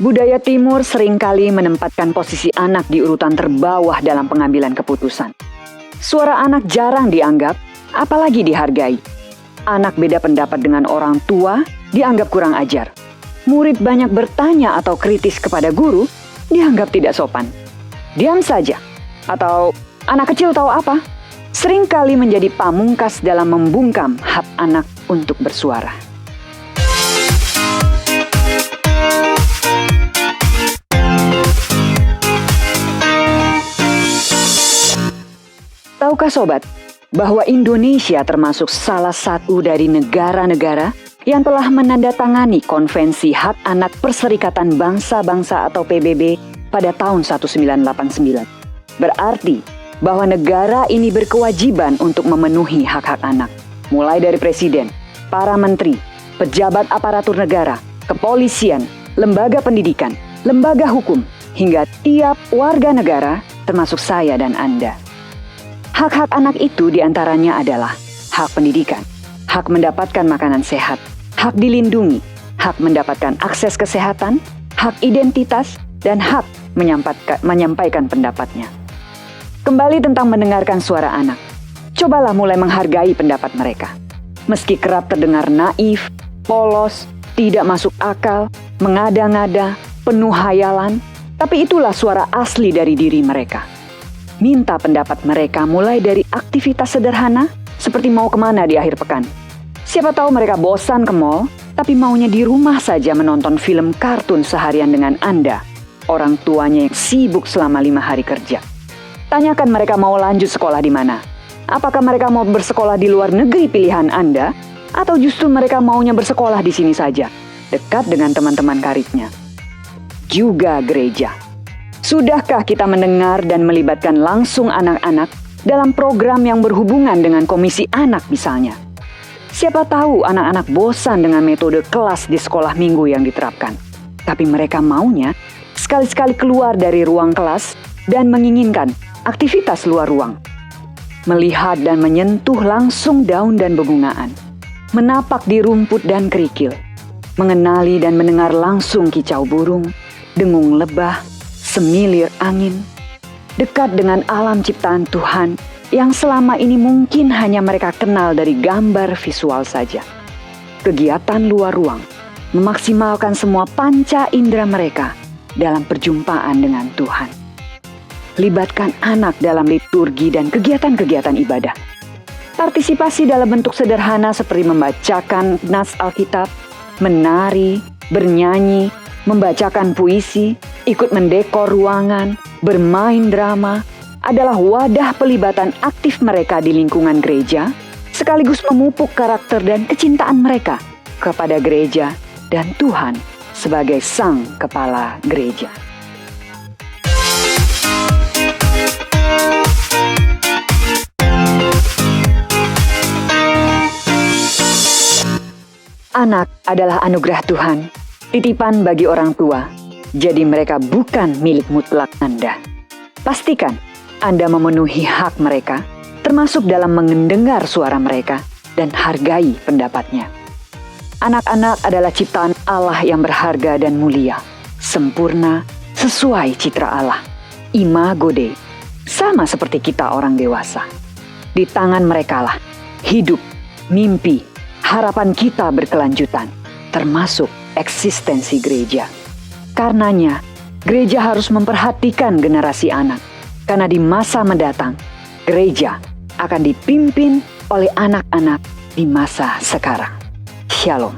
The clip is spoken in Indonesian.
Budaya Timur seringkali menempatkan posisi anak di urutan terbawah dalam pengambilan keputusan. Suara anak jarang dianggap, apalagi dihargai. Anak beda pendapat dengan orang tua dianggap kurang ajar. Murid banyak bertanya atau kritis kepada guru dianggap tidak sopan. Diam saja, atau anak kecil tahu apa? Seringkali menjadi pamungkas dalam membungkam hak anak untuk bersuara. Tahukah sobat, bahwa Indonesia termasuk salah satu dari negara-negara yang telah menandatangani Konvensi Hak Anak Perserikatan Bangsa-Bangsa atau PBB pada tahun 1989. Berarti bahwa negara ini berkewajiban untuk memenuhi hak-hak anak, mulai dari presiden, para menteri, pejabat aparatur negara, kepolisian, lembaga pendidikan, lembaga hukum, hingga tiap warga negara, termasuk saya dan Anda. Hak-hak anak itu diantaranya adalah hak pendidikan, hak mendapatkan makanan sehat, hak dilindungi, hak mendapatkan akses kesehatan, hak identitas, dan hak menyampaikan pendapatnya. Kembali tentang mendengarkan suara anak. Cobalah mulai menghargai pendapat mereka. Meski kerap terdengar naif, polos, tidak masuk akal, mengada-ngada, penuh hayalan, tapi itulah suara asli dari diri mereka. Minta pendapat mereka mulai dari aktivitas sederhana seperti mau kemana di akhir pekan. Siapa tahu mereka bosan ke mall, tapi maunya di rumah saja menonton film kartun seharian dengan Anda, orang tuanya yang sibuk selama 5 hari kerja. Tanyakan mereka mau lanjut sekolah di mana. Apakah mereka mau bersekolah di luar negeri pilihan Anda, atau justru mereka maunya bersekolah di sini saja, dekat dengan teman-teman karibnya. Juga gereja. Sudahkah kita mendengar dan melibatkan langsung anak-anak dalam program yang berhubungan dengan komisi anak misalnya? Siapa tahu anak-anak bosan dengan metode kelas di sekolah minggu yang diterapkan. Tapi mereka maunya sekali-sekali keluar dari ruang kelas dan menginginkan aktivitas luar ruang. Melihat dan menyentuh langsung daun dan bebungaan. Menapak di rumput dan kerikil. Mengenali dan mendengar langsung kicau burung, dengung lebah, semilir angin. Dekat dengan alam ciptaan Tuhan yang selama ini mungkin hanya mereka kenal dari gambar visual saja. Kegiatan luar ruang memaksimalkan semua panca indera mereka dalam perjumpaan dengan Tuhan. Libatkan anak dalam liturgi dan kegiatan-kegiatan ibadah. Partisipasi dalam bentuk sederhana seperti membacakan nas Alkitab, menari, bernyanyi, membacakan puisi, ikut mendekor ruangan, bermain drama, adalah wadah pelibatan aktif mereka di lingkungan gereja, sekaligus memupuk karakter dan kecintaan mereka kepada gereja dan Tuhan sebagai Sang Kepala Gereja. Anak adalah anugerah Tuhan, titipan bagi orang tua, jadi mereka bukan milik mutlak Anda. Pastikan Anda memenuhi hak mereka, termasuk dalam mendengar suara mereka dan hargai pendapatnya. Anak-anak adalah ciptaan Allah yang berharga dan mulia, sempurna, sesuai citra Allah, imago Dei, sama seperti kita orang dewasa. Di tangan merekalah hidup, mimpi, harapan kita berkelanjutan, termasuk eksistensi gereja. Karenanya, gereja harus memperhatikan generasi anak, karena di masa mendatang, gereja akan dipimpin oleh anak-anak di masa sekarang. Shalom.